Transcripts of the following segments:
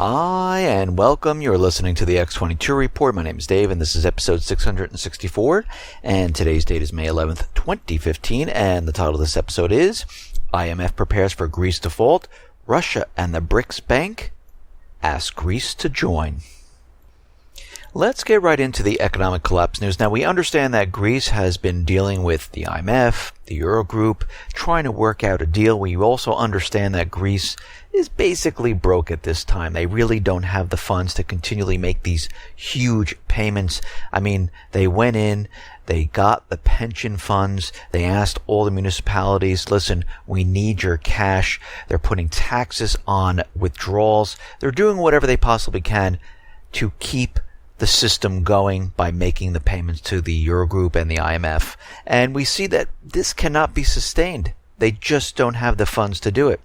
Hi, and welcome. You're listening to the X22 Report. My name is Dave, and this is episode 664. And today's date is May 11th, 2015. And the title of this episode is IMF Prepares for Greece Default. Russia and the BRICS Bank ask Greece to join. Let's get right into the economic collapse news. Now, we understand that Greece has been dealing with the IMF, the Eurogroup, trying to work out a deal. We also understand that Greece is basically broke at this time. They really don't have the funds to continually make these huge payments. I mean, they went in, they got the pension funds, they asked all the municipalities, listen, we need your cash. They're putting taxes on withdrawals. They're doing whatever they possibly can to keep the system going by making the payments to the Eurogroup and the IMF. And we see that this cannot be sustained. They just don't have the funds to do it.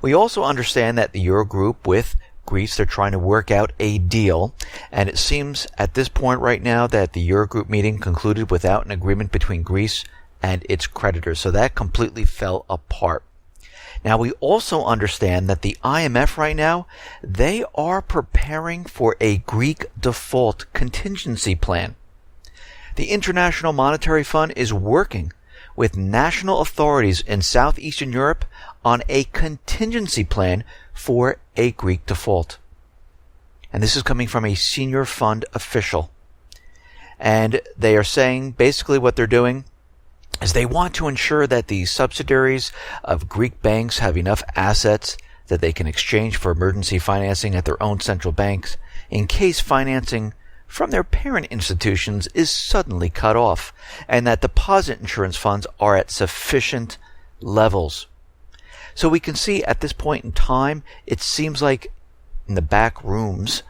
We also understand that the Eurogroup with Greece, they're trying to work out a deal. And it seems at this point right now that the Eurogroup meeting concluded without an agreement between Greece and its creditors. So that completely fell apart. Now, we also understand that the IMF right now, they are preparing for a Greek default contingency plan. The International Monetary Fund is working with national authorities in southeastern Europe on a contingency plan for a Greek default. And this is coming from a senior fund official. And they are saying basically what they're doing is they want to ensure that the subsidiaries of Greek banks have enough assets that they can exchange for emergency financing at their own central banks in case financing from their parent institutions is suddenly cut off, and that deposit insurance funds are at sufficient levels. So we can see at this point in time, it seems like in the back rooms,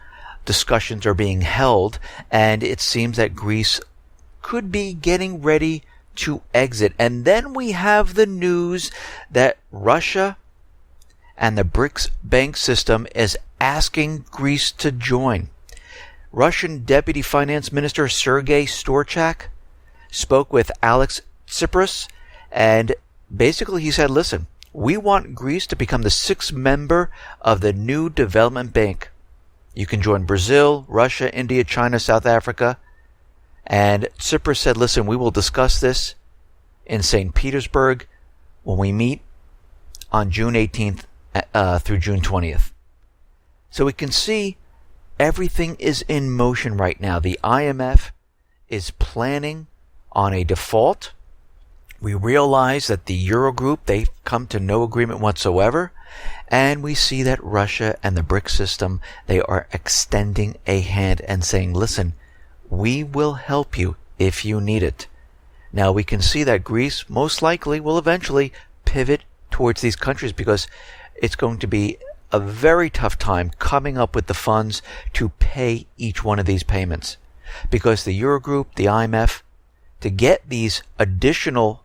discussions are being held, and it seems that Greece could be getting ready to exit. And then we have the news that Russia and the BRICS Bank system is asking Greece to join. Russian Deputy Finance Minister Sergei Storchak spoke with Alex Tsipras, and basically he said, listen, we want Greece to become the sixth member of the new development bank. You can join Brazil, Russia, India, China, South Africa. And Tsipras said, listen, we will discuss this in St. Petersburg when we meet on June 18th through June 20th. So we can see everything is in motion right now. The IMF is planning on a default. We realize that the Eurogroup, they've come to no agreement whatsoever. And we see that Russia and the BRICS system, they are extending a hand and saying, listen, we will help you if you need it. Now we can see that Greece most likely will eventually pivot towards these countries because it's going to be a very tough time coming up with the funds to pay each one of these payments. Because the Eurogroup, the IMF, to get these additional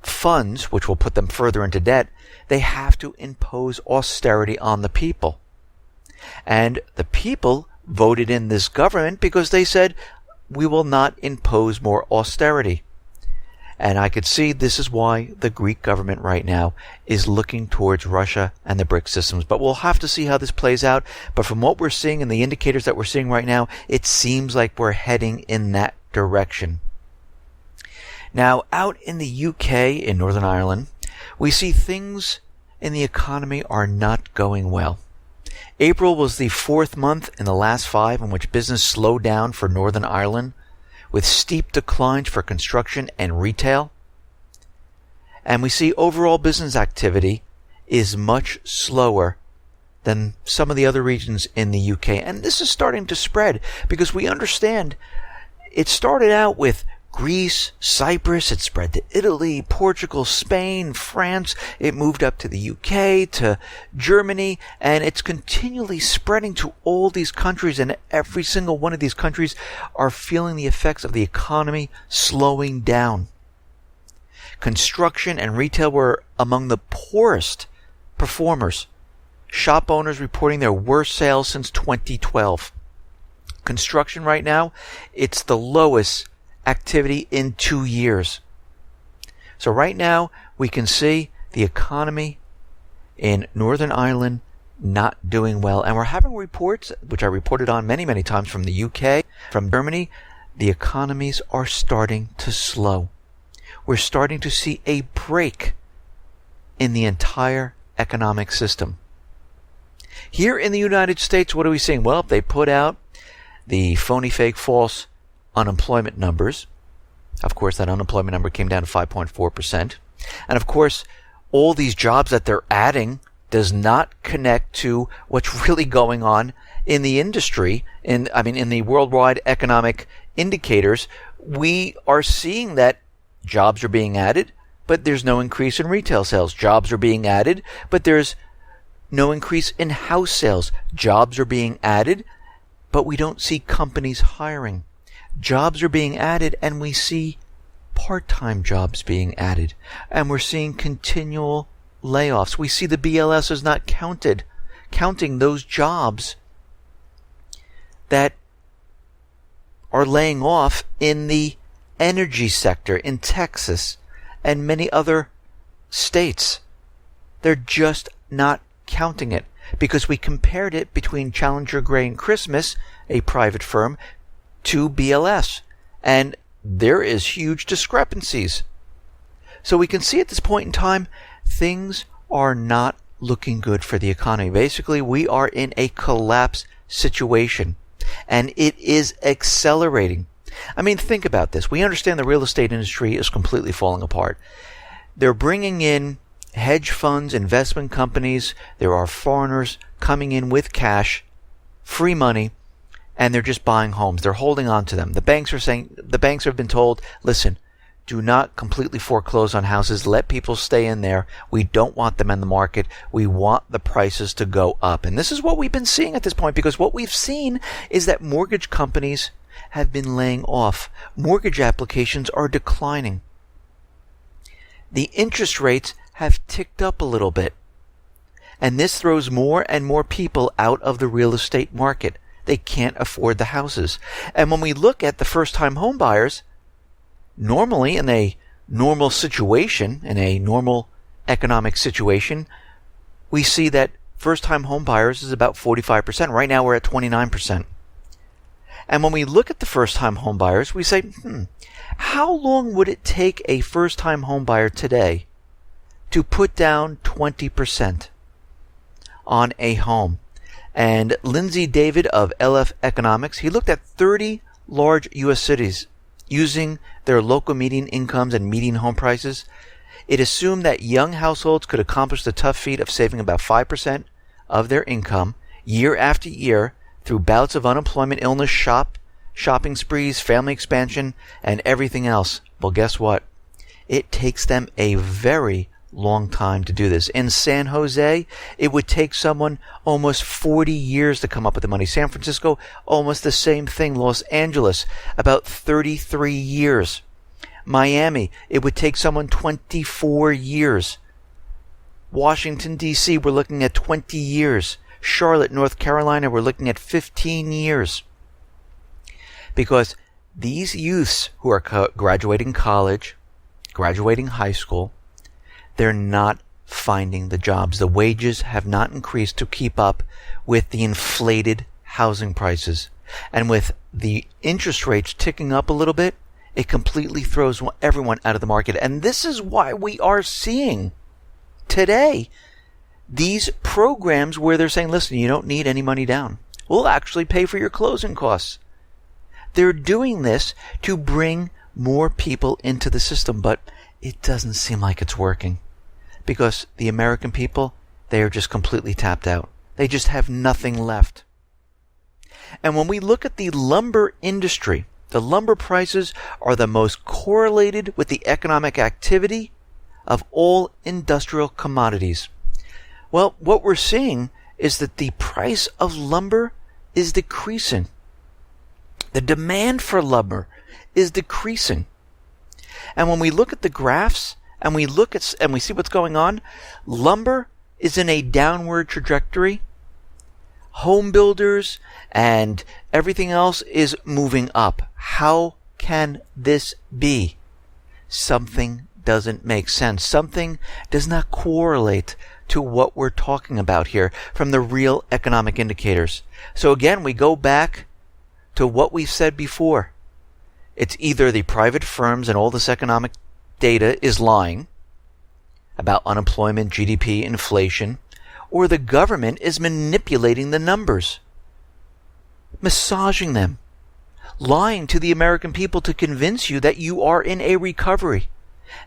funds, which will put them further into debt, they have to impose austerity on the people. And the people voted in this government because they said, we will not impose more austerity. And I could see this is why the Greek government right now is looking towards Russia and the BRICS systems. But we'll have to see how this plays out. But from what we're seeing and the indicators that we're seeing right now, it seems like we're heading in that direction. Now, out in the UK, in Northern Ireland, we see things in the economy are not going well. April was the fourth month in the last 5 in which business slowed down for Northern Ireland, with steep declines for construction and retail. And we see overall business activity is much slower than some of the other regions in the UK. And this is starting to spread because we understand it started out with Greece, Cyprus, it spread to Italy, Portugal, Spain, France, it moved up to the UK, to Germany, and it's continually spreading to all these countries, and every single one of these countries are feeling the effects of the economy slowing down. Construction and retail were among the poorest performers. Shop owners reporting their worst sales since 2012. Construction right now, it's the lowest activity in 2 years. So right now we can see the economy in Northern Ireland not doing well. And we're having reports, which I reported on many, many times from the UK, from Germany, the economies are starting to slow. We're starting to see a break in the entire economic system. Here in the United States, what are we seeing? Well, they put out the phony, fake, false unemployment numbers. Of course, that unemployment number came down to 5.4%. And of course, all these jobs that they're adding does not connect to what's really going on in the industry, in the worldwide economic indicators. We are seeing that jobs are being added, but there's no increase in retail sales. Jobs are being added, but there's no increase in house sales. Jobs are being added, but we don't see companies hiring. Jobs are being added, and we see part-time jobs being added. And we're seeing continual layoffs. We see the BLS is not counting those jobs that are laying off in the energy sector in Texas and many other states. They're just not counting it because we compared it between Challenger Gray and Christmas, a private firm, to BLS. And there is huge discrepancies. So we can see at this point in time, things are not looking good for the economy. Basically, we are in a collapse situation, and it is accelerating. I mean, think about this. We understand the real estate industry is completely falling apart. They're bringing in hedge funds, investment companies. There are foreigners coming in with cash, free money, and they're just buying homes. They're holding on to them. The banks have been told, listen, do not completely foreclose on houses. Let people stay in there. We don't want them in the market. We want the prices to go up. And this is what we've been seeing at this point, because what we've seen is that mortgage companies have been laying off. Mortgage applications are declining. The interest rates have ticked up a little bit. And this throws more and more people out of the real estate market. They can't afford the houses. And when we look at the first-time home buyers, normally in a normal situation, in a normal economic situation, we see that first-time home buyers is about 45%. Right now we're at 29%. And when we look at the first-time home buyers, we say, how long would it take a first-time home buyer today to put down 20% on a home? And Lindsay David of LF Economics, he looked at 30 large U.S. cities using their local median incomes and median home prices. It assumed that young households could accomplish the tough feat of saving about 5% of their income year after year through bouts of unemployment, illness, shopping sprees, family expansion, and everything else. Well, guess what? It takes them a very long time to do this. In San Jose, it would take someone almost 40 years to come up with the money. San Francisco, almost the same thing. Los Angeles, about 33 years. Miami, it would take someone 24 years. Washington, D.C., we're looking at 20 years. Charlotte, North Carolina, we're looking at 15 years. Because these youths who are graduating college, graduating high school, they're not finding the jobs. The wages have not increased to keep up with the inflated housing prices. And with the interest rates ticking up a little bit, it completely throws everyone out of the market. And this is why we are seeing today these programs where they're saying, listen, you don't need any money down. We'll actually pay for your closing costs. They're doing this to bring more people into the system, but it doesn't seem like it's working. Because the American people, they are just completely tapped out. They just have nothing left. And when we look at the lumber industry, the lumber prices are the most correlated with the economic activity of all industrial commodities. Well, what we're seeing is that the price of lumber is decreasing. The demand for lumber is decreasing. And when we look at the graphs, and we see what's going on, lumber is in a downward trajectory. Home builders and everything else is moving up. How can this be? Something doesn't make sense. Something does not correlate to what we're talking about here from the real economic indicators. So again, we go back to what we've said before. It's either the private firms and all this economic data is lying about unemployment, GDP, inflation, or the government is manipulating the numbers, massaging them, lying to the American people to convince you that you are in a recovery.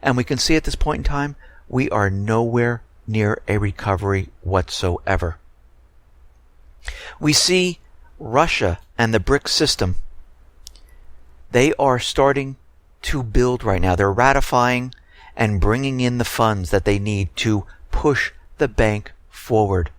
And we can see at this point in time, we are nowhere near a recovery whatsoever. We see Russia and the BRICS system. They are starting to build right now. They're ratifying and bringing in the funds that they need to push the bank forward.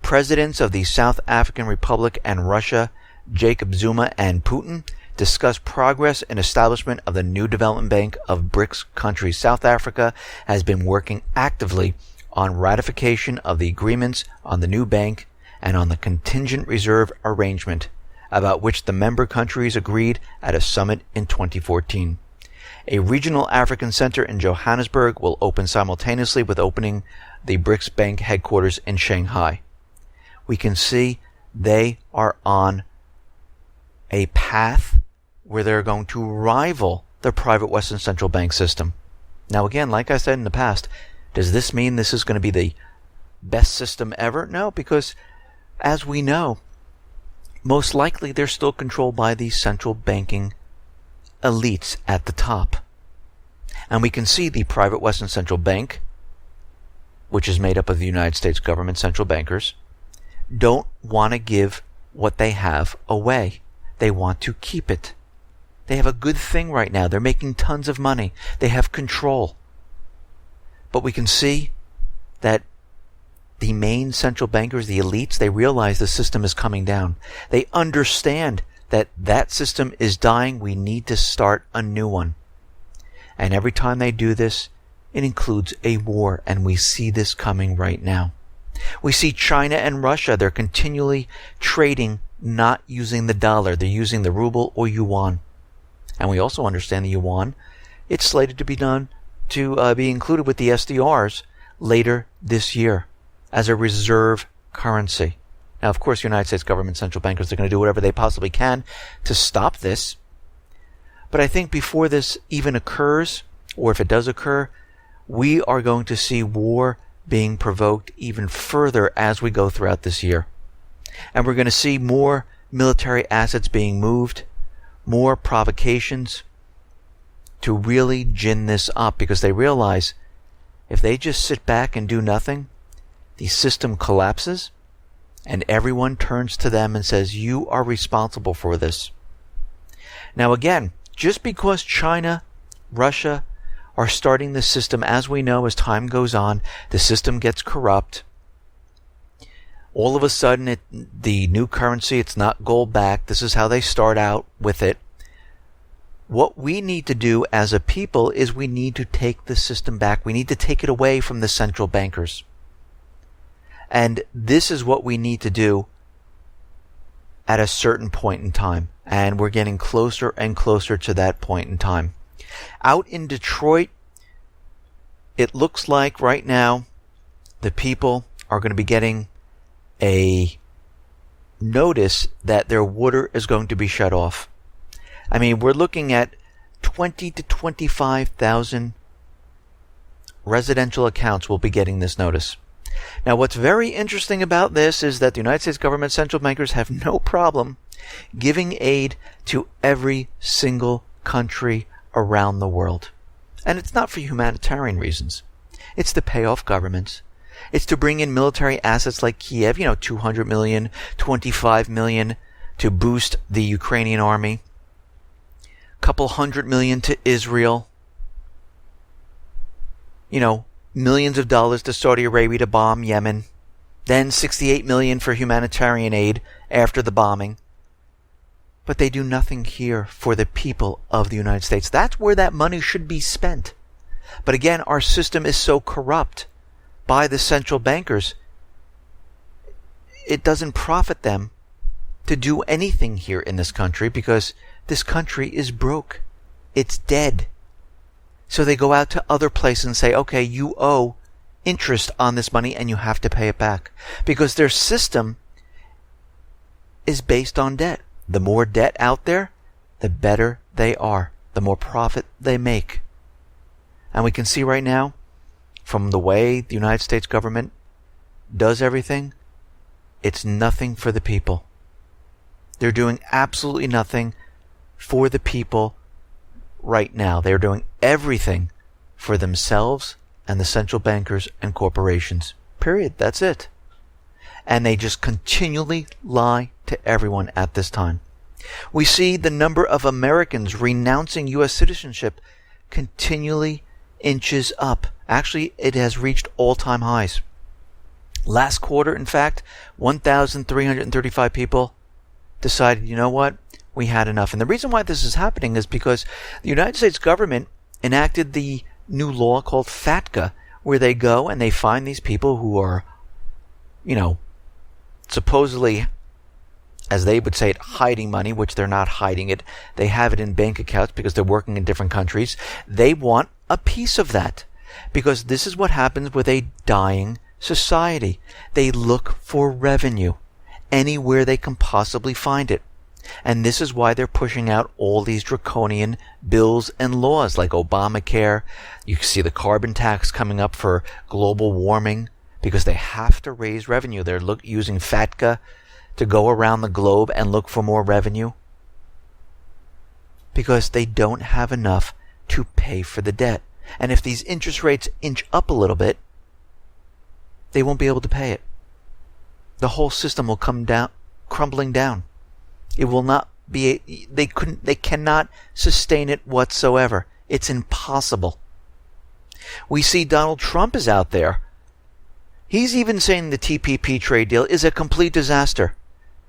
Presidents of the South African Republic and Russia, Jacob Zuma and Putin, discussed progress in establishment of the new development bank of BRICS countries. South Africa has been working actively on ratification of the agreements on the new bank and on the contingent reserve arrangement, about which the member countries agreed at a summit in 2014. A regional African center in Johannesburg will open simultaneously with opening the BRICS Bank headquarters in Shanghai. We can see they are on a path where they're going to rival the private Western Central Bank system. Now again, like I said in the past, does this mean this is going to be the best system ever? No, because as we know, most likely they're still controlled by the central banking elites at the top. And we can see the private Western Central Bank, which is made up of the United States government central bankers, don't want to give what they have away. They want to keep it. They have a good thing right now. They're making tons of money. They have control. But we can see that the main central bankers, the elites, they realize the system is coming down. They understand that that system is dying. We need to start a new one. And every time they do this, it includes a war. And we see this coming right now. We see China and Russia. They're continually trading, not using the dollar. They're using the ruble or yuan. And we also understand the yuan. It's slated to be be included with the SDRs later this year as a reserve currency. Now, of course, the United States government central bankers are going to do whatever they possibly can to stop this. But I think before this even occurs, or if it does occur, we are going to see war being provoked even further as we go throughout this year. And we're going to see more military assets being moved, more provocations to really gin this up, because they realize if they just sit back and do nothing, the system collapses and everyone turns to them and says, you are responsible for this. Now again, just because China, Russia are starting this system, as we know, as time goes on, the system gets corrupt. All of a sudden, the new currency, it's not gold backed. This is how they start out with it. What we need to do as a people is we need to take the system back. We need to take it away from the central bankers. And this is what we need to do at a certain point in time. And we're getting closer and closer to that point in time. Out in Detroit, it looks like right now the people are going to be getting a notice that their water is going to be shut off. I mean, we're looking at 20 to 25,000 residential accounts will be getting this notice. Now, what's very interesting about this is that the United States government central bankers have no problem giving aid to every single country around the world. And it's not for humanitarian reasons. It's to pay off governments. It's to bring in military assets like Kiev, 200 million, 25 million to boost the Ukrainian army. Couple $100 million to Israel. Millions of dollars to Saudi Arabia to bomb Yemen. Then $68 million for humanitarian aid after the bombing. But they do nothing here for the people of the United States. That's where that money should be spent. But again, our system is so corrupt by the central bankers, it doesn't profit them to do anything here in this country because this country is broke. It's dead. So they go out to other places and say, okay, you owe interest on this money and you have to pay it back because their system is based on debt. The more debt out there, the better they are, the more profit they make. And we can see right now, from the way the United States government does everything, it's nothing for the people. They're doing absolutely nothing for the people right now. They're doing everything for themselves and the central bankers and corporations. Period. That's it. And they just continually lie to everyone at this time. We see the number of Americans renouncing U.S. citizenship continually inches up. Actually, it has reached all-time highs. Last quarter, in fact, 1,335 people decided, you know what, we had enough. And the reason why this is happening is because the United States government enacted the new law called FATCA, where they go and they find these people who are, supposedly, as they would say it, hiding money, which they're not hiding it. They have it in bank accounts because they're working in different countries. They want a piece of that because this is what happens with a dying society. They look for revenue anywhere they can possibly find it. And this is why they're pushing out all these draconian bills and laws like Obamacare. You can see the carbon tax coming up for global warming because they have to raise revenue. They're using FATCA to go around the globe and look for more revenue because they don't have enough to pay for the debt. And if these interest rates inch up a little bit, they won't be able to pay it. The whole system will come down, crumbling down. It will not be, they cannot sustain it whatsoever. It's impossible. We see Donald Trump is out there. He's even saying the TPP trade deal is a complete disaster.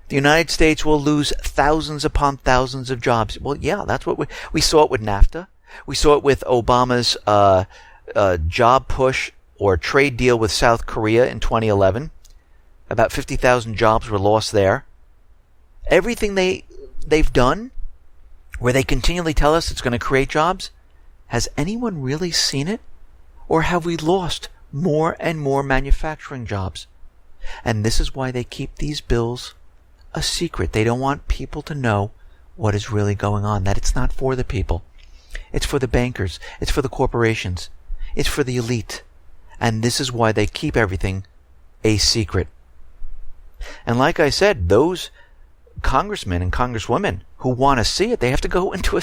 The United States will lose thousands upon thousands of jobs. Well, yeah, that's what we saw it with NAFTA. We saw it with Obama's job push or trade deal with South Korea in 2011. About 50,000 jobs were lost there. Everything they've done, where they continually tell us it's going to create jobs, has anyone really seen it? Or have we lost more and more manufacturing jobs? And this is why they keep these bills a secret. They don't want people to know what is really going on, that it's not for the people. It's for the bankers. It's for the corporations. It's for the elite. And this is why they keep everything a secret. And like I said, those congressmen and congresswomen who want to see it, they have to go into a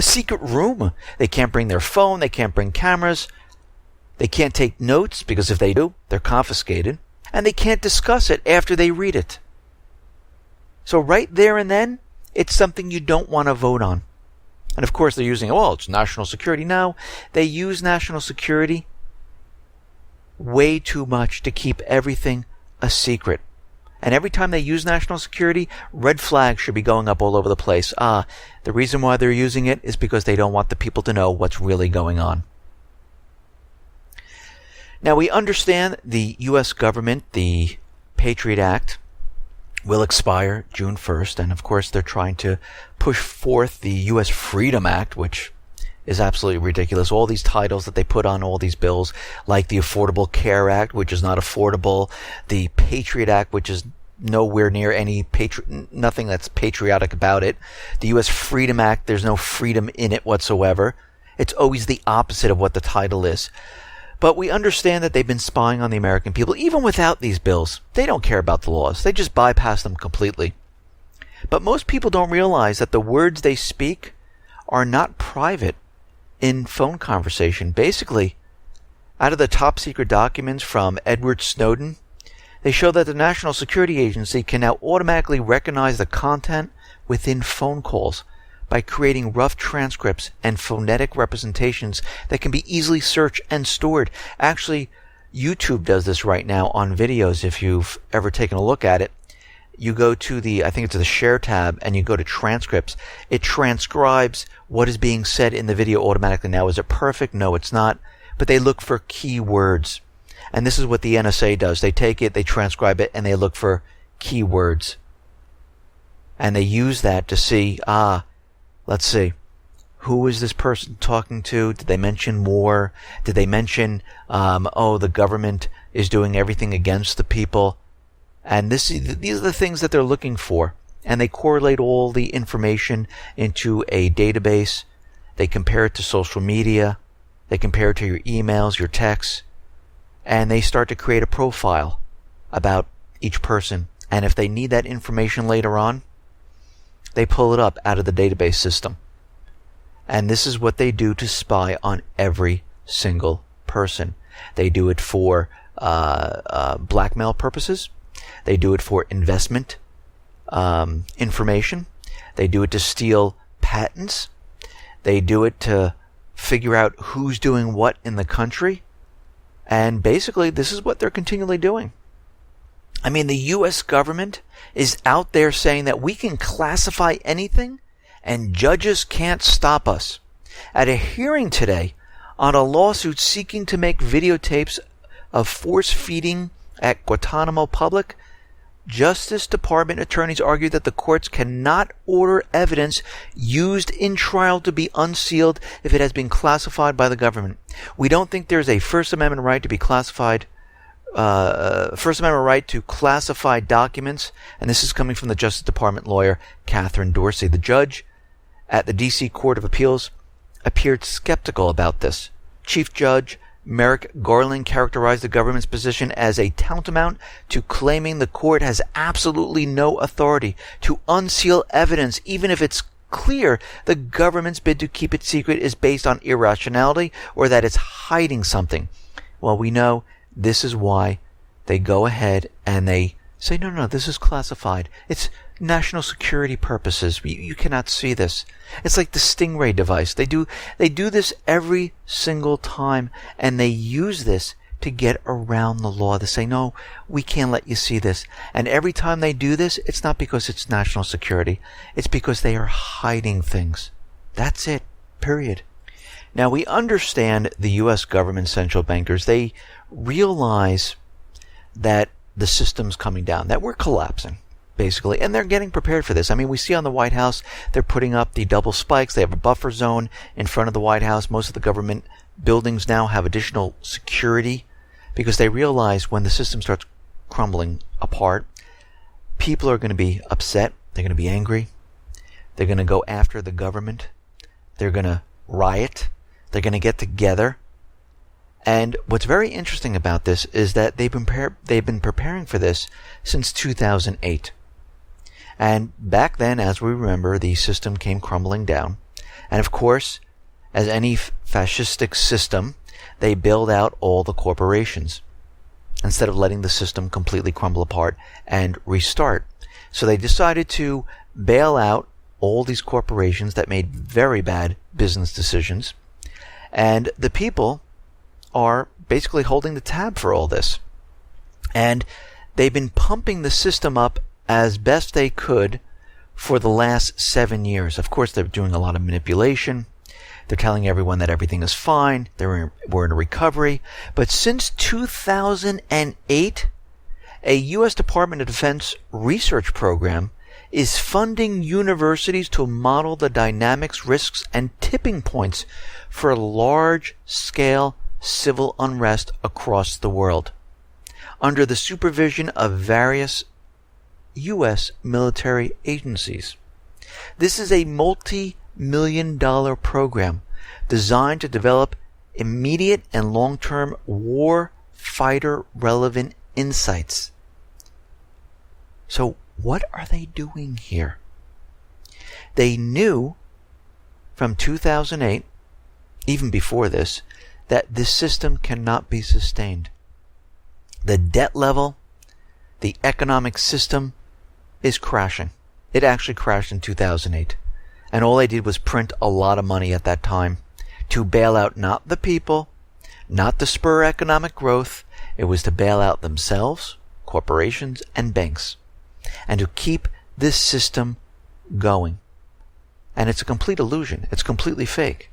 secret room. They can't bring their phone. They can't bring cameras. They can't take notes because if they do, they're confiscated. And they can't discuss it after they read it. So right there and then, it's something you don't want to vote on. And of course they're using, it's national security. No, they use national security way too much to keep everything a secret. And every time they use national security, red flags should be going up all over the place. The reason why they're using it is because they don't want the people to know what's really going on. Now we understand the U.S. government, the Patriot Act, will expire June 1st. And of course they're trying to push forth the U.S. Freedom Act, which is absolutely ridiculous. All these titles that they put on all these bills, like the Affordable Care Act, which is not affordable, the Patriot Act, which is nowhere near nothing that's patriotic about it, the U.S. Freedom Act, there's no freedom in it whatsoever. It's always the opposite of what the title is. But we understand that they've been spying on the American people, even without these bills. They don't care about the laws. They just bypass them completely. But most people don't realize that the words they speak are not private in phone conversation. Basically, out of the top secret documents from Edward Snowden, they show that the National Security Agency can now automatically recognize the content within phone calls by creating rough transcripts and phonetic representations that can be easily searched and stored. Actually, YouTube does this right now on videos. If you've ever taken a look at it, you go to I think it's the Share tab, and you go to transcripts. It transcribes what is being said in the video automatically. Now, is it perfect? No, it's not. But they look for keywords. And this is what the NSA does. They take it, they transcribe it, and they look for keywords. And they use that to see, let's see, Who is this person talking to? Did they mention war? Did they mention, the government is doing everything against the people? And these are the things that they're looking for. And they correlate all the information into a database. They compare it to social media. They compare it to your emails, your texts. And they start to create a profile about each person. And if they need that information later on, they pull it up out of the database system. And this is what they do to spy on every single person. They do it for blackmail purposes. They do it for investment information. They do it to steal patents. They do it to figure out who's doing what in the country. And basically, this is what they're continually doing. I mean, the U.S. government is out there saying that we can classify anything and judges can't stop us. At a hearing today on a lawsuit seeking to make videotapes of force feeding at Guantanamo Public, Justice Department attorneys argued that the courts cannot order evidence used in trial to be unsealed if it has been classified by the government. We don't think there's a First Amendment right to be classified, First Amendment right to classify documents, and this is coming from the Justice Department lawyer Catherine Dorsey. The judge at the D.C. Court of Appeals appeared skeptical about this. Chief Judge Merrick Garland characterized the government's position as a tantamount to claiming the court has absolutely no authority to unseal evidence, even if it's clear the government's bid to keep it secret is based on irrationality or that it's hiding something. Well, we know this is why they go ahead and they say, no, this is classified. It's national security purposes. You cannot see this. It's like the Stingray device. They do this every single time, and they use this to get around the law. They say, no, we can't let you see this. And every time they do this, it's not because it's national security. It's because they are hiding things. That's it. Period. Now, we understand the U.S. government central bankers. They realize that the system's coming down, that we're collapsing, basically, and they're getting prepared for this. I mean, we see on the White House, they're putting up the double spikes. They have a buffer zone in front of the White House. Most of the government buildings now have additional security because they realize when the system starts crumbling apart, people are going to be upset. They're going to be angry. They're going to go after the government. They're going to riot. They're going to get together. And what's very interesting about this is that they've been preparing for this since 2008. And back then, as we remember, the system came crumbling down. And of course, as any fascistic system, they bailed out all the corporations instead of letting the system completely crumble apart and restart. So they decided to bail out all these corporations that made very bad business decisions. And the people are basically holding the tab for all this. And they've been pumping the system up as best they could for the last 7 years. Of course, they're doing a lot of manipulation. They're telling everyone that everything is fine. We're in a recovery. But since 2008, a U.S. Department of Defense research program is funding universities to model the dynamics, risks, and tipping points for large-scale civil unrest across the world, under the supervision of various U.S. military agencies. This is a multi-million-dollar program designed to develop immediate and long-term war fighter-relevant insights. So what are they doing here? They knew from 2008, even before this, that this system cannot be sustained. The debt level, the economic system is crashing. It actually crashed in 2008. And all they did was print a lot of money at that time to bail out not the people, not to spur economic growth. It was to bail out themselves, corporations, and banks, and to keep this system going. And it's a complete illusion. It's completely fake.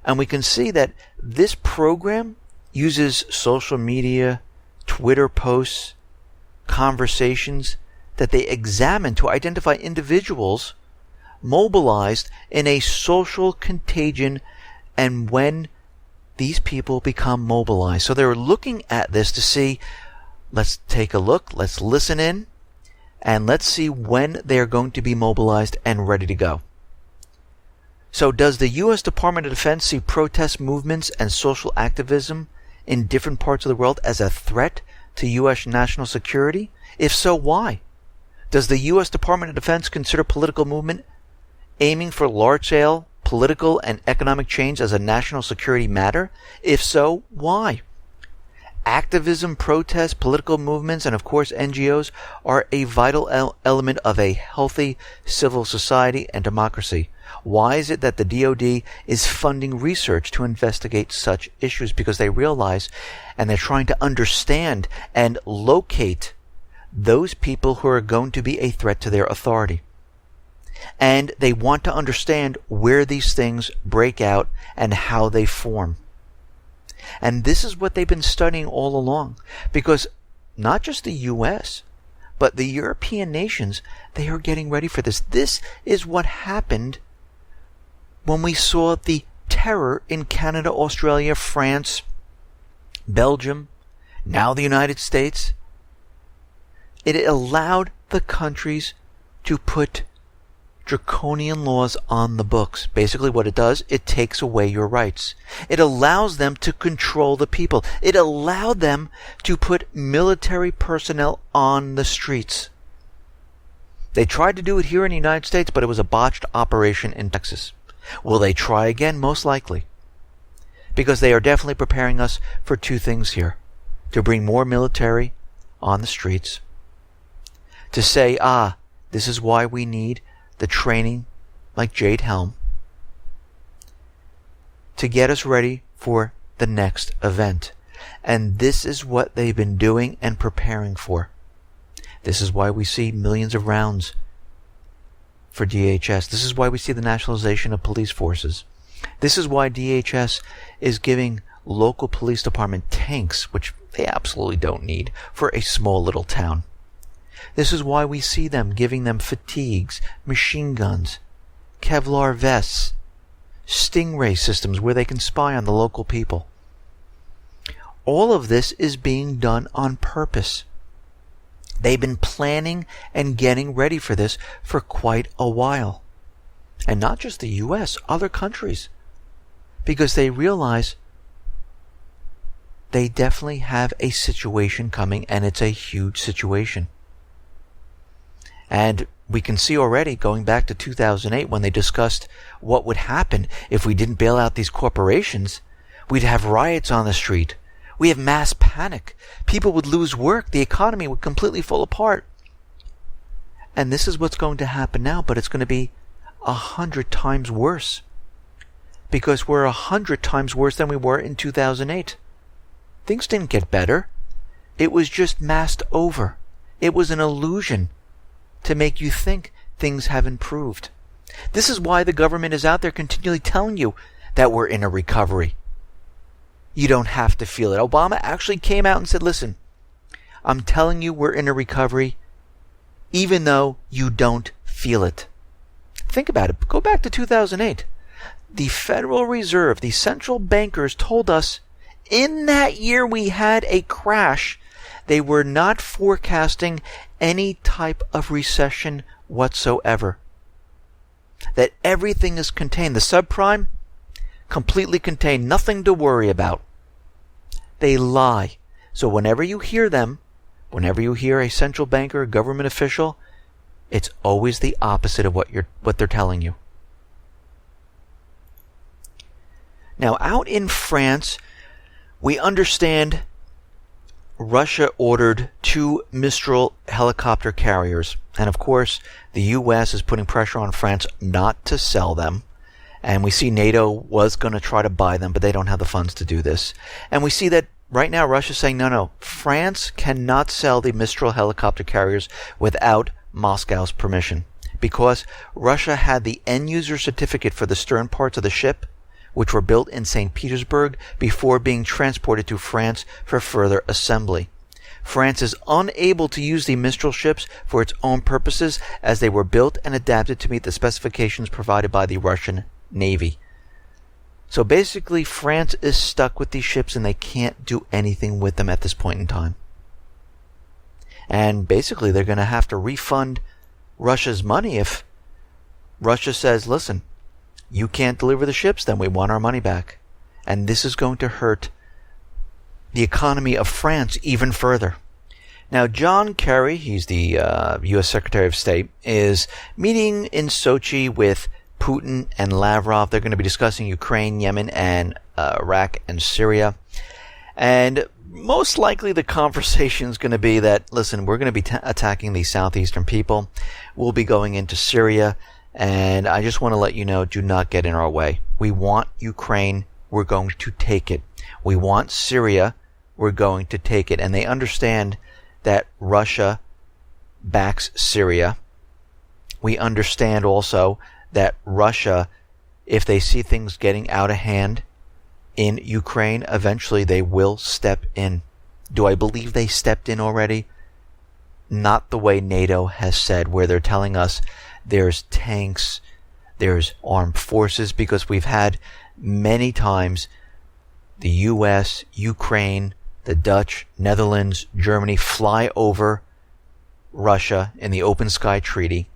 And we can see that this program uses social media, Twitter posts, conversations that they examine to identify individuals mobilized in a social contagion, and when these people become mobilized. So they're looking at this to see, let's take a look, let's listen in, and let's see when they're going to be mobilized and ready to go. So does the U.S. Department of Defense see protest movements and social activism in different parts of the world as a threat to U.S. national security? If so, why? Does the U.S. Department of Defense consider political movement aiming for large-scale political and economic change as a national security matter? If so, why? Activism, protests, political movements, and of course NGOs are a vital element of a healthy civil society and democracy. Why is it that the DoD is funding research to investigate such issues? Because they realize, and they're trying to understand and locate those people who are going to be a threat to their authority. And they want to understand where these things break out and how they form. And this is what they've been studying all along. Because not just the U.S., but the European nations, they are getting ready for this. This is what happened when we saw the terror in Canada, Australia, France, Belgium, now the United States. It allowed the countries to put draconian laws on the books. Basically what it does, it takes away your rights. It allows them to control the people. It allowed them to put military personnel on the streets. They tried to do it here in the United States, but it was a botched operation in Texas. Will they try again? Most likely. Because they are definitely preparing us for two things here. To bring more military on the streets. To say, this is why we need the training like Jade Helm to get us ready for the next event. And this is what they've been doing and preparing for. This is why we see millions of rounds for DHS. This is why we see the nationalization of police forces. This is why DHS is giving local police department tanks, which they absolutely don't need, for a small little town. This is why we see them giving them fatigues, machine guns, Kevlar vests, stingray systems where they can spy on the local people. All of this is being done on purpose. They've been planning and getting ready for this for quite a while. And not just the U.S., other countries. Because they realize they definitely have a situation coming, and it's a huge situation. And we can see already, going back to 2008, when they discussed what would happen if we didn't bail out these corporations, we'd have riots on the street. We have mass panic. People would lose work. The economy would completely fall apart. And this is what's going to happen now, but it's going to be 100 times worse. Because we're 100 times worse than we were in 2008. Things didn't get better. It was just masked over. It was an illusion to make you think things have improved. This is why the government is out there continually telling you that we're in a recovery. You don't have to feel it. Obama actually came out and said, listen, I'm telling you we're in a recovery even though you don't feel it. Think about it. Go back to 2008. The Federal Reserve, the central bankers told us in that year we had a crash. They were not forecasting any type of recession whatsoever. That everything is contained. The subprime, completely contained. Nothing to worry about. They lie. So whenever you hear them, whenever you hear a central banker, a government official, it's always the opposite of what they're telling you. Now, out in France, we understand Russia ordered 2 Mistral helicopter carriers. And of course, the U.S. is putting pressure on France not to sell them. And we see NATO was going to try to buy them, but they don't have the funds to do this. And we see that right now Russia's saying, no, France cannot sell the Mistral helicopter carriers without Moscow's permission. Because Russia had the end-user certificate for the stern parts of the ship, which were built in St. Petersburg before being transported to France for further assembly. France is unable to use the Mistral ships for its own purposes as they were built and adapted to meet the specifications provided by the Russian Navy. So basically, France is stuck with these ships and they can't do anything with them at this point in time. And basically, they're going to have to refund Russia's money if Russia says, listen, you can't deliver the ships, then we want our money back. And this is going to hurt the economy of France even further. Now, John Kerry, he's the U.S. Secretary of State, is meeting in Sochi with Putin and Lavrov. They're going to be discussing Ukraine, Yemen, and Iraq and Syria. And most likely the conversation is going to be that, listen, we're going to be attacking the southeastern people. We'll be going into Syria. And I just want to let you know, do not get in our way. We want Ukraine. We're going to take it. We want Syria. We're going to take it. And they understand that Russia backs Syria. We understand also that Russia, if they see things getting out of hand in Ukraine, eventually they will step in. Do I believe they stepped in already? Not the way NATO has said, where they're telling us there's tanks, there's armed forces, because we've had many times the US, Ukraine, the Dutch, Netherlands, Germany fly over Russia in the Open Sky Treaty,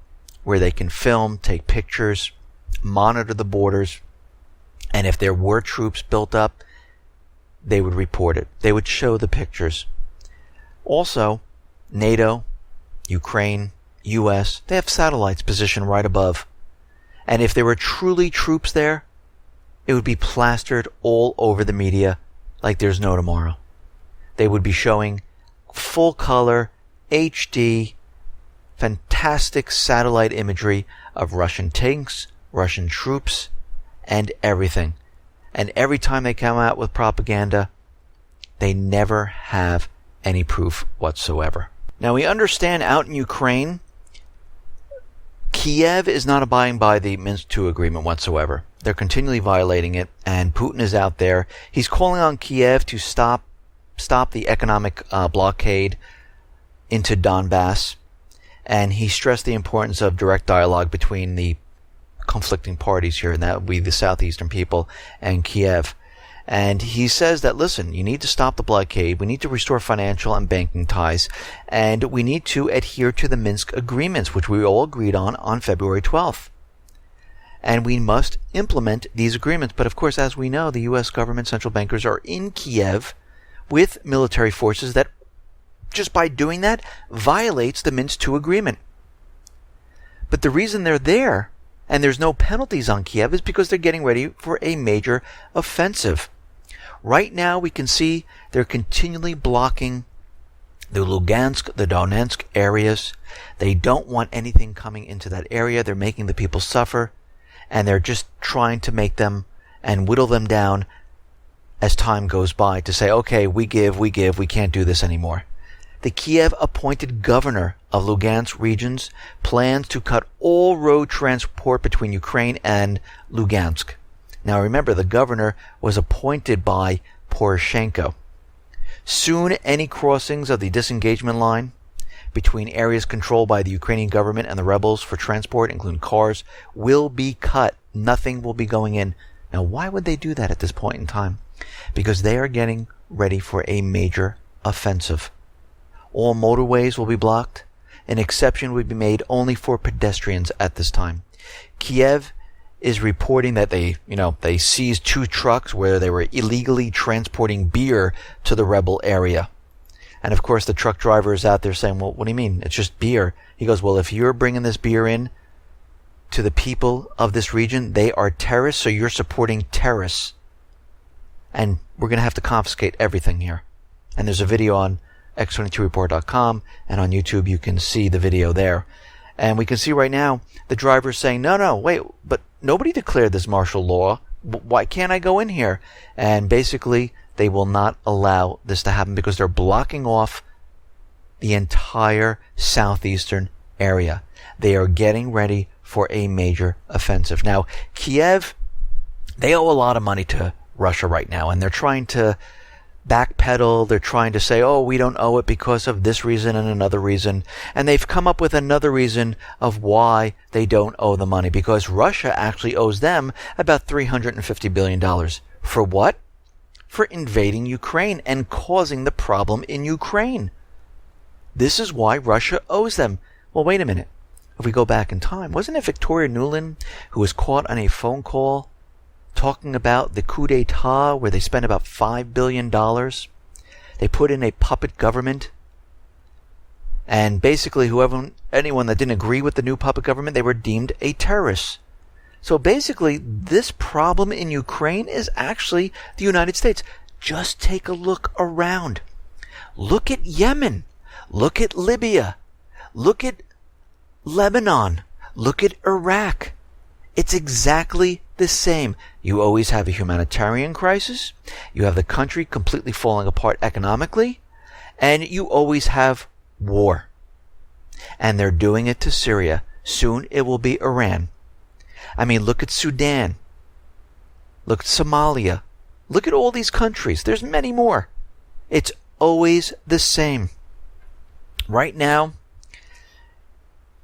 where they can film, take pictures, monitor the borders, and if there were troops built up, they would report it. They would show the pictures. Also, NATO, Ukraine, US, they have satellites positioned right above. And if there were truly troops there, it would be plastered all over the media like there's no tomorrow. They would be showing full color, HD, fantastic satellite imagery of Russian tanks, Russian troops, and everything. And every time they come out with propaganda, they never have any proof whatsoever. Now, we understand out in Ukraine, Kiev is not abiding by the Minsk II agreement whatsoever. They're continually violating it, and Putin is out there. He's calling on Kiev to stop the economic blockade into Donbass, and he stressed the importance of direct dialogue between the conflicting parties here, and that would be the southeastern people and Kiev. And he says that, listen, you need to stop the blockade, we need to restore financial and banking ties, and we need to adhere to the Minsk agreements, which we all agreed on February 12th. And we must implement these agreements. But of course, as we know, the U.S. government central bankers are in Kiev with military forces that, just by doing that, violates the Minsk II agreement. But the reason they're there, and there's no penalties on Kiev, is because they're getting ready for a major offensive. Right now, we can see they're continually blocking the Lugansk, the Donetsk areas. They don't want anything coming into that area. They're making the people suffer, and they're just trying to make them and whittle them down as time goes by to say, okay, we give, we can't do this anymore. The Kiev-appointed governor of Lugansk regions plans to cut all road transport between Ukraine and Lugansk. Now remember, the governor was appointed by Poroshenko. Soon, any crossings of the disengagement line between areas controlled by the Ukrainian government and the rebels for transport, including cars, will be cut. Nothing will be going in. Now, why would they do that at this point in time? Because they are getting ready for a major offensive. All motorways will be blocked. An exception would be made only for pedestrians at this time. Kiev is reporting that they seized 2 trucks where they were illegally transporting beer to the rebel area. And of course, the truck driver is out there saying, well, what do you mean? It's just beer. He goes, well, if you're bringing this beer in to the people of this region, they are terrorists, so you're supporting terrorists. And we're going to have to confiscate everything here. And there's a video on x22report.com, and on YouTube you can see the video there. And we can see right now the driver saying, no, wait, but nobody declared this martial law. Why can't I go in here? And basically, they will not allow this to happen because they're blocking off the entire southeastern area. They are getting ready for a major offensive. Now, Kiev, they owe a lot of money to Russia right now, and they're trying to backpedal. They're trying to say, oh, we don't owe it because of this reason and another reason. And they've come up with another reason of why they don't owe the money, because Russia actually owes them about $350 billion. For what? For invading Ukraine and causing the problem in Ukraine. This is why Russia owes them. Well, wait a minute. If we go back in time, wasn't it Victoria Nuland who was caught on a phone call talking about the coup d'etat where they spent about $5 billion? They put in a puppet government. And basically anyone that didn't agree with the new puppet government, they were deemed a terrorist. So basically, this problem in Ukraine is actually the United States. Just take a look around. Look at Yemen. Look at Libya. Look at Lebanon. Look at Iraq. It's exactly the same. You always have a humanitarian crisis. You have the country completely falling apart economically. And you always have war. And they're doing it to Syria. Soon it will be Iran. I mean, look at Sudan. Look at Somalia. Look at all these countries. There's many more. It's always the same. Right now,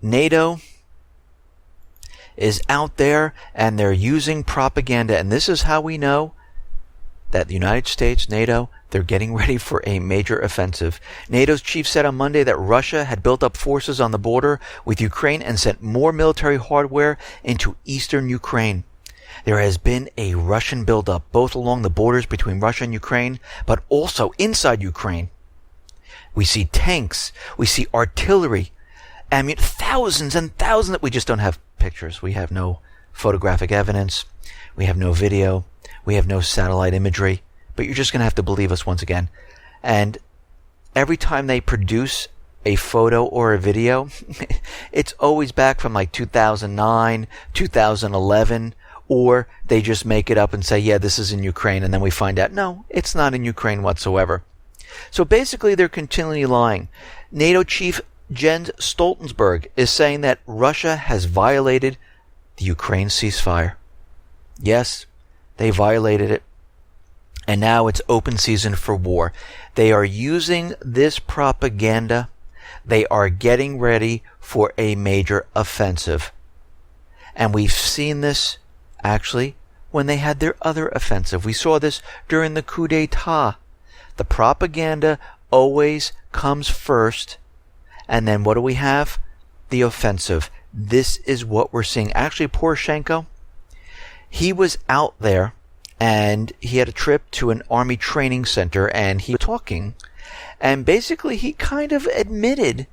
NATO is out there and they're using propaganda. And this is how we know that the United States, NATO, they're getting ready for a major offensive. NATO's chief said on Monday that Russia had built up forces on the border with Ukraine and sent more military hardware into eastern Ukraine. There has been a Russian buildup both along the borders between Russia and Ukraine, but also inside Ukraine. We see tanks, we see artillery, thousands and thousands that we just don't have pictures. We have no photographic evidence. We have no video. We have no satellite imagery. But you're just going to have to believe us once again. And every time they produce a photo or a video, it's always back from like 2009, 2011, or they just make it up and say, yeah, this is in Ukraine. And then we find out, no, it's not in Ukraine whatsoever. So basically, they're continually lying. NATO chief Jens Stoltenberg is saying that Russia has violated the Ukraine ceasefire. Yes, they violated it. And now it's open season for war. They are using this propaganda. They are getting ready for a major offensive. And we've seen this, actually, when they had their other offensive. We saw this during the coup d'etat. The propaganda always comes first. And then what do we have? The offensive. This is what we're seeing. Actually, Poroshenko, he was out there and he had a trip to an army training center and he was talking. And basically, he kind of admitted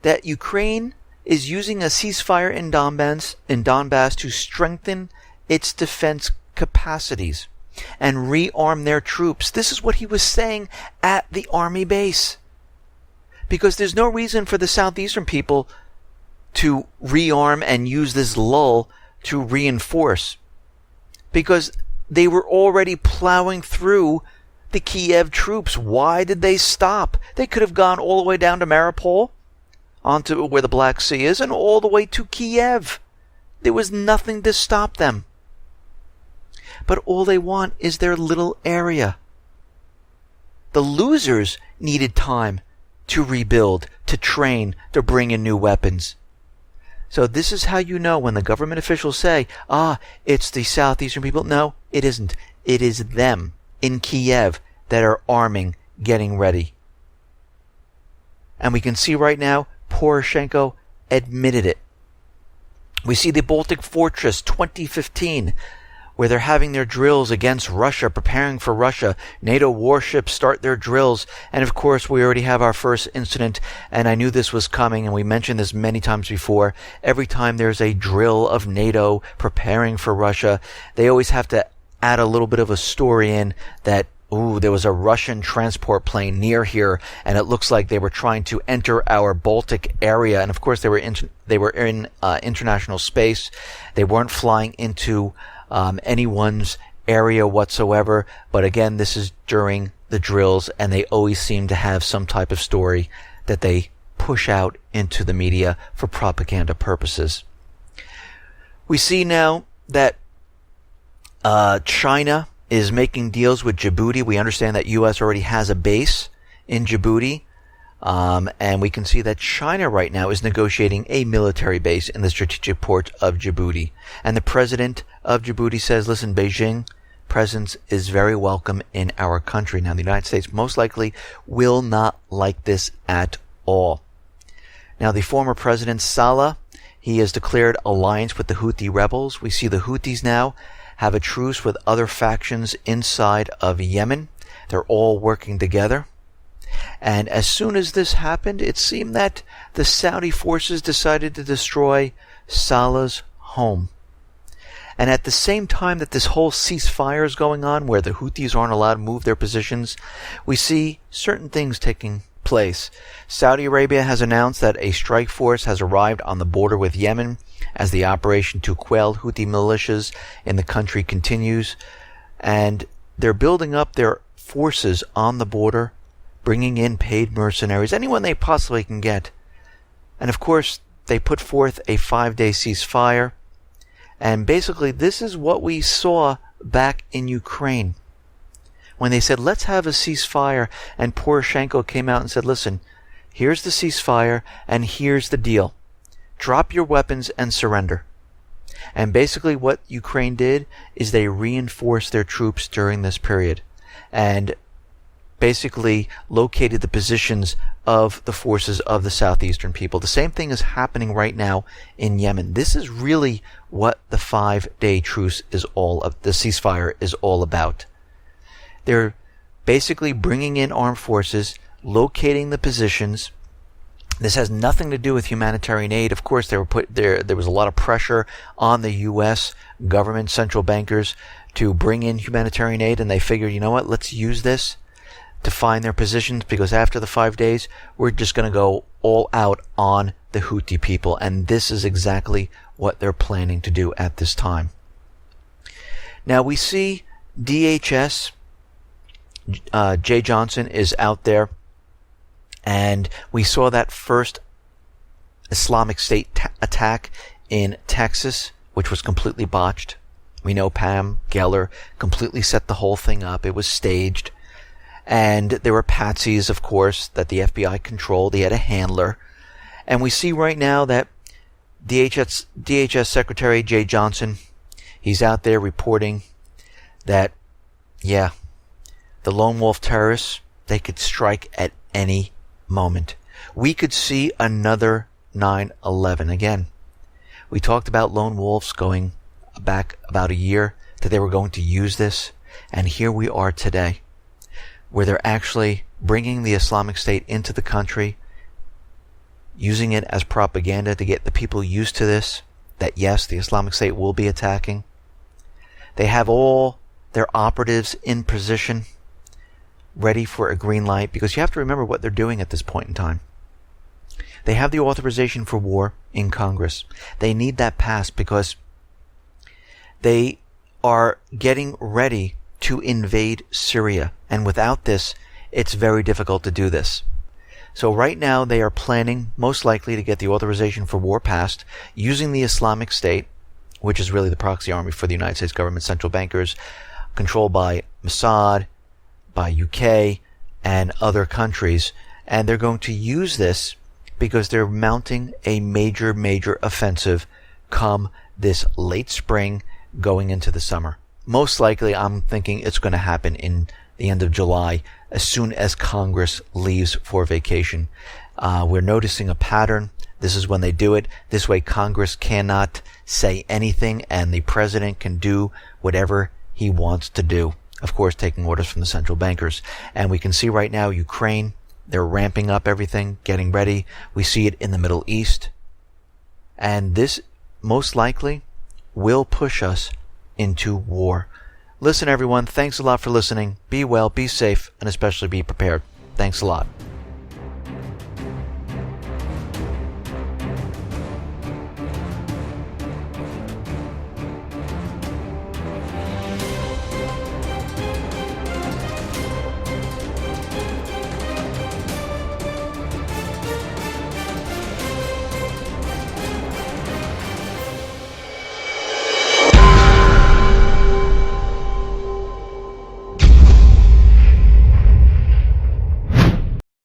that Ukraine is using a ceasefire in Donbass to strengthen its defense capacities and rearm their troops. This is what he was saying at the army base. Because there's no reason for the southeastern people to rearm and use this lull to reinforce. Because they were already plowing through the Kiev troops. Why did they stop? They could have gone all the way down to Mariupol, onto where the Black Sea is, and all the way to Kiev. There was nothing to stop them. But all they want is their little area. The losers needed time to rebuild, to train, to bring in new weapons. So this is how you know when the government officials say, it's the southeastern people. No, it isn't. It is them in Kiev that are arming, getting ready. And we can see right now, Poroshenko admitted it. We see the Baltic Fortress 2015, where they're having their drills against Russia, preparing for Russia. NATO warships start their drills. And of course, we already have our first incident. And I knew this was coming, and we mentioned this many times before. Every time there's a drill of NATO preparing for Russia, they always have to add a little bit of a story in that, there was a Russian transport plane near here, and it looks like they were trying to enter our Baltic area. And of course, they were in international space. They weren't flying into anyone's area whatsoever. But again, this is during the drills, and they always seem to have some type of story that they push out into the media for propaganda purposes. We see now that China is making deals with Djibouti. We understand that U.S. already has a base in Djibouti. And we can see that China right now is negotiating a military base in the strategic port of Djibouti. And the president of Djibouti says, listen, Beijing presence is very welcome in our country. Now, the United States most likely will not like this at all. Now, the former president, Saleh, he has declared alliance with the Houthi rebels. We see the Houthis now have a truce with other factions inside of Yemen. They're all working together. And as soon as this happened, it seemed that the Saudi forces decided to destroy Saleh's home. And at the same time that this whole ceasefire is going on, where the Houthis aren't allowed to move their positions, we see certain things taking place. Saudi Arabia has announced that a strike force has arrived on the border with Yemen as the operation to quell Houthi militias in the country continues. And they're building up their forces on the border, bringing in paid mercenaries, anyone they possibly can get. And of course, they put forth a 5-day ceasefire. And basically, this is what we saw back in Ukraine. When they said, let's have a ceasefire, and Poroshenko came out and said, listen, here's the ceasefire, and here's the deal. Drop your weapons and surrender. And basically what Ukraine did is they reinforced their troops during this period. And basically located the positions of the forces of the southeastern people. The same thing is happening right now in Yemen. This is really what the 5-day truce is the ceasefire is all about. They're basically bringing in armed forces, locating the positions. This has nothing to do with humanitarian aid. Of course, there was a lot of pressure on the U.S. government, central bankers, to bring in humanitarian aid, and they figured, you know what, let's use this to find their positions, because after the 5 days, we're just going to go all out on the Houthi people. And this is exactly what they're planning to do at this time. Now we see DHS, Jay Johnson is out there, and we saw that first Islamic State attack in Texas, which was completely botched. We know Pam Geller completely set the whole thing up. It was staged. And there were patsies, of course, that the FBI controlled. He had a handler. And we see right now that DHS Secretary Jay Johnson, he's out there reporting that, yeah, the lone wolf terrorists, they could strike at any moment. We could see another 9/11 again. We talked about lone wolves going back about a year, that they were going to use this. And here we are today, where they're actually bringing the Islamic State into the country, using it as propaganda to get the people used to this, that yes, the Islamic State will be attacking. They have all their operatives in position, ready for a green light, because you have to remember what they're doing at this point in time. They have the authorization for war in Congress. They need that passed because they are getting ready to invade Syria. And without this, it's very difficult to do this. So right now they are planning, most likely, to get the authorization for war passed using the Islamic State, which is really the proxy army for the United States government, central bankers, controlled by Mossad, by UK, and other countries. And they're going to use this because they're mounting a major offensive come this late spring going into the summer. Most likely, I'm thinking it's going to happen in the end of July, as soon as Congress leaves for vacation. We're noticing a pattern. This is when they do it. This way, Congress cannot say anything, and the president can do whatever he wants to do. Of course, taking orders from the central bankers. And we can see right now, Ukraine, they're ramping up everything, getting ready. We see it in the Middle East. And this, most likely, will push us into war. Listen, everyone, thanks a lot for listening. Be well, be safe, and especially be prepared. Thanks a lot.